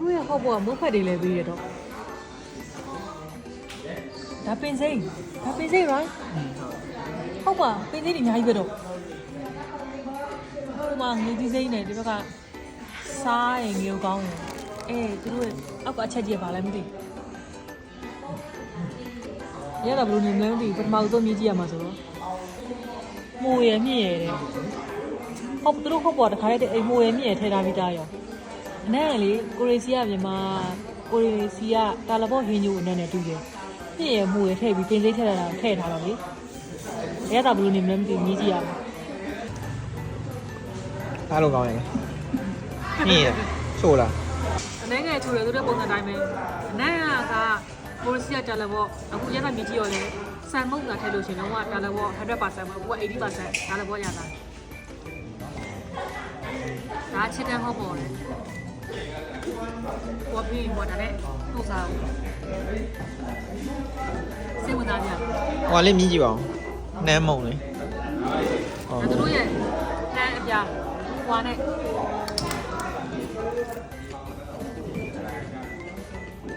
တို့ရဲ့ဟော့ဘောကမုတ်ဖက်တွေလည်းပြီးရတော့ဒါပင်စိမ့် right ဟုတ်ပါပင်စိမ့်တွေအများကြီးပဲတော့ဟိုမှာငွေကြီးစိမ့်နဲ့ဒီဘက်ကစားရင်မျိုးကောင်းတယ်သူတို့ရဲ့အောက်ကအချက်ကြီးပါလဲမသိရတာဘလို့နေမလဲမသိပထမဆုံးမြည်ကြည့်ရမှာဆိုတော့မိုးရမြင့်ရတဲ့ဟုတ်သူတို့ဟော့ဘောတခါတည်းအိမ်မိုးရမြင့်ရထဲထားပြီးသားရောအနေနဲ့လေကိုရီစီယာမြန်မာကိုရီစီယာတာလဘော့ဟင်းညိုအနေနဲ့တူတယ်ပြည့်ရမှုရထည့်ပြီးပင်စိမ့်ထည့်ထားတာထည့်ထားတော့လေရတာဘလို့နေမလဲမသိမြည်ကြည့်ရမှာအားလုံးကောင်းရဲ့မြင့်ရချိုးလားအနေငယ်ချိုးတယ်သူတို့ပုံစံတိုင်းပဲအနေကကိုရီစီယာတာလဘော့အခုရတာမြည်ကြည့်ရောလေဆန်မုတ်တာထည့်လို့ရှင်တော့ကတာလဘော့ 100% ပဲအခုက 80% တာလဘော့ရတာဒါချစ်တဲ့ဟော့ပေါ်လေကိုပြင်းပေါ်တယ်တို့စားစိတ်ဝင်စားကြဟိုလေးမြည်ကြည့်ပါဦးနမ်းမုံလေသူတို့ရဲ့နမ်းအပြားဟွာနဲ့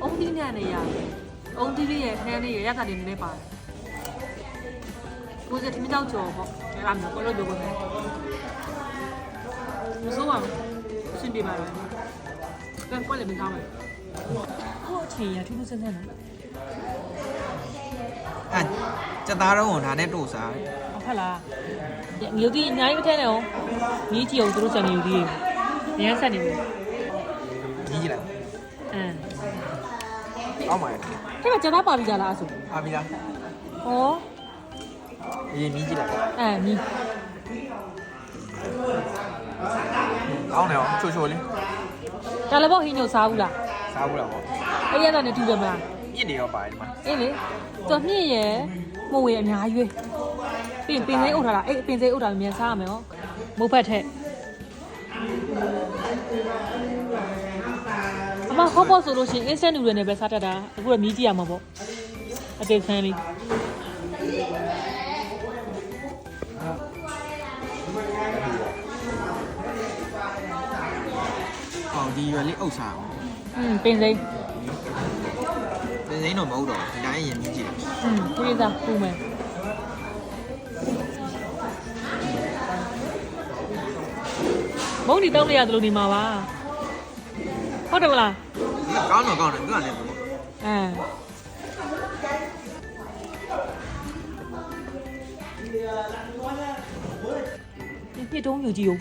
အုံးတီးနဲ့နေရအုံးတီးလေးရဲ့နှမ်းလေးရဲ့ရတာတွေနည်းနည်းပါတယ်ကိုယ်ကထမင်းကြောက်ကြော်ပေါ့အဲ့ဒါမျိုးကိုလို့ပြောမယ်မစိုးပါဘူးရှင်းပြပါမယ်ကန်ကွက်လည်းမကောင်းဘူးဟိုအချိန်ရထူးထူးဆန်းဆန်းနော်စက်သားတော့ဒါနဲ့တို့စားဟုတ်လားမြို့တီအများကြီးမထဲနဲ့အောင်မြည်ကြည့်အောင်သူတို့စံနေယူသေးတယ်။ရမ်းဆက်နေပြီ။မြည်ကြည့်လိုက်။အောက်မှာ။အဲ့ကကျသားပါပြီးကြလားအဲ့ဆို။ပါပြီးလား။ဟော။အေးမြည်ကြည့်လိုက်။မြည်။အောင်းနေအောင်ချိုလေး။တာလဘော့ဟင်းညိုစားဘူးလား။စားဘူးလားပေါ့။အဲ့ရတာနဲ့တူတယ်မလား။မြင့်နေရောပါတယ်ဒီမှာ။အေးလေ။တော်မြင့်ရဲ့မှုဝေအများကြီးပဲ။ပင်စိမ့်အုပ်ထားတာအဲ့ပင်စိမ့်အုပ်ထားပြီးမြန်စားရမယ်ဟော။မုတ်ဖက်ထက်အမဟောပေါ့ဆိုလို့ရှိရင် instant noodle နဲ့ပဲစားတတ်တာအခုတော့မြည်ကြည့်ရမှာပေါ့အသေးဆန်းလေးဒီရွယ်လေးအုပ်စားအောင်ပင်စိမ့်တော့မဟုတ်တော့ဒီတိုင်းရင်မြည်ကြည့်ပြေးစားပူမယ်မုံဒီတောင်းလိုက်ရသလိုနေမှာပါဟုတ်တယ်မလားကောင်းတော့ကောင်းတယ်သူကလည်းပေါ့ပြည့်တုံးယူကြည့်ဦး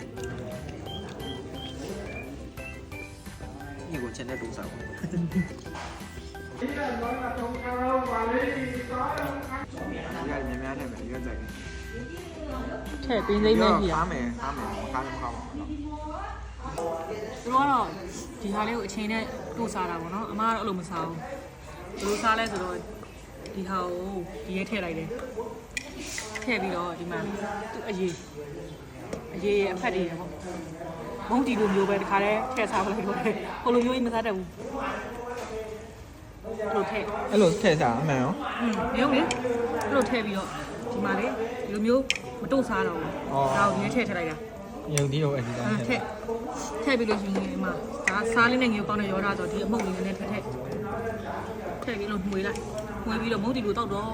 ဒီကိုချက်နဲ့တူစားပါရများနဲ့ပဲရွက်ကြိုက်ထည့်ပင်းစိမ့်မဲကြီးအားမယ်မခါလည်းမခါပါဘူးသူတို့ကတော့ဒီဟာလေးကိုအချိန်နဲ့တို့စားတာပေါ့နော်အမကတော့အဲ့လိုမစားဘူးဘယ်လိုစားလဲဆိုတော့ဒီဟာကိုဒီရဲထည့်လိုက်တယ်ထည့်ပြီးတော့ဒီမှာသူအရေးရဲ့အဖက်တွေပေါ့မုံတီလိုမျိုးပဲတခါတည်းထည့်စားလိုက်တော့ဟိုလိုမျိုးကြီးမစားတတ်ဘူးလို့ထည့်အဲ့လိုထည့်စားအမှန်ရောမျိုးလေအဲ့လိုထည့်ပြီးတော့ဒီမှာလေဒီလိုမျိုးမတို့စားတော့ဘူးဒါကိုဒီနဲ့ထည့်လိုက်တာရုပ်ဒီတော့အဒီတိုင်းထည့်ပြီးလို့ရှိရင်ဒီမှာဒါစားလေးနဲ့ငရုတ်ကောင်းနဲ့ရောတာဆိုဒီအမှုတ်လေးနဲ့ထည့်ပြီးလို့မှွေလိုက်မှွေပြီးတော့မုံတီလိုတောက်တော့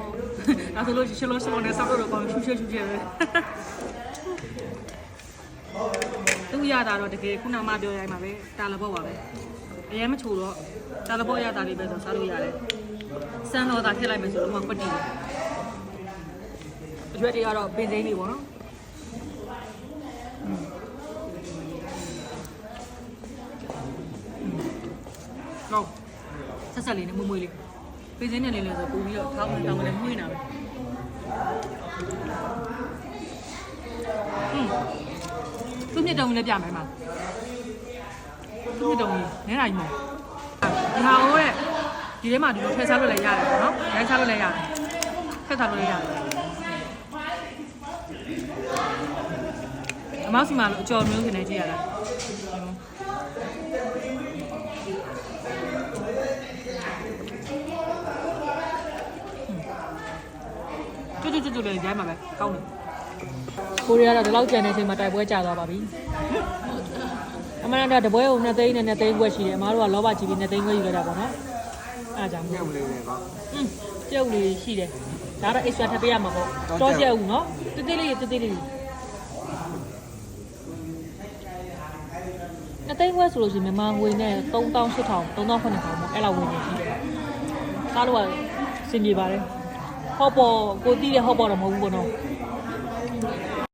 ဒါဆိုလို့ရှလုံးနဲ့စောက်တော့ကောင်းရှူရှူပဲသူရတာတော့တကယ်ခုနမှပြောရိုင်းပါပဲတာလဘော့ပါပဲအရင်မချိုတော့တာလဘော့ရတာလေးပဲဆိုစားလို့ရတယ်စမ်းတော့တာထည့်လိုက်မယ်ဆိုတော့မှကွက်တီအရွက်တွေကတော့ပင်စိမ့်လေးပေါ့နော်နော်ဆက်ဆက်လေးနဲ့မွေ့မွေ့လေးပင်စိမ့်နဲ့လေးဆိုပို့ပြီးတော့ထောင်းတောင်းကလေးမှွေးနေတာပဲသူ့မြစ်တုံးလေးပြမယ်မှာသူ့မြစ်တုံးလေးနဲတာကြီးမဟုတ်ဒီဟာဟိုတဲ့ဒီထဲမှာဒီလိုထည့်စားလို့လည်းရတယ်ပေါ့နော်ရိုင်းစားလို့လည်းရတယ်ထည့်စားလို့လည်းရတယ်အမောက်စီမှာအကျော်မျိုးခင်နေကြည့်ရတာကျွတ်လေးရိုင်းမှာပဲကောင်းတယ်ကိုရီးယားတော့ဒီလောက်ကြံနေချိန်မှာတိုက်ပွဲကြာသွားပါပြီအ မန်တော့တပွဲကို2သိန်းနဲ့2သိန်းခွဲရှိတယ်အမားတို့ကလောဘကြည့်ပြီး2သိန်းခွဲယူလိုက်တာပေါ့နော်အားကြောင့်မို့ကျုပ်လေးရှိတယ်ဒါတော့ extra ထပ်ပေးရမှာပေါ့တောကျက်ဦးနော်တိတိလေး2သိန်းခွဲဆိုလို့ရှိရင်မြန်မာငွေနဲ့3800 3900ပေါ့အဲ့လောက်ဝင်နေရှိတယ်စားလို့ကစင်ပြေပါတယ်ဟော့ပေါ်ကိုတီးတဲ့ဟော့ပေါ်တော့မဟုတ်ဘူးပေါ့နော်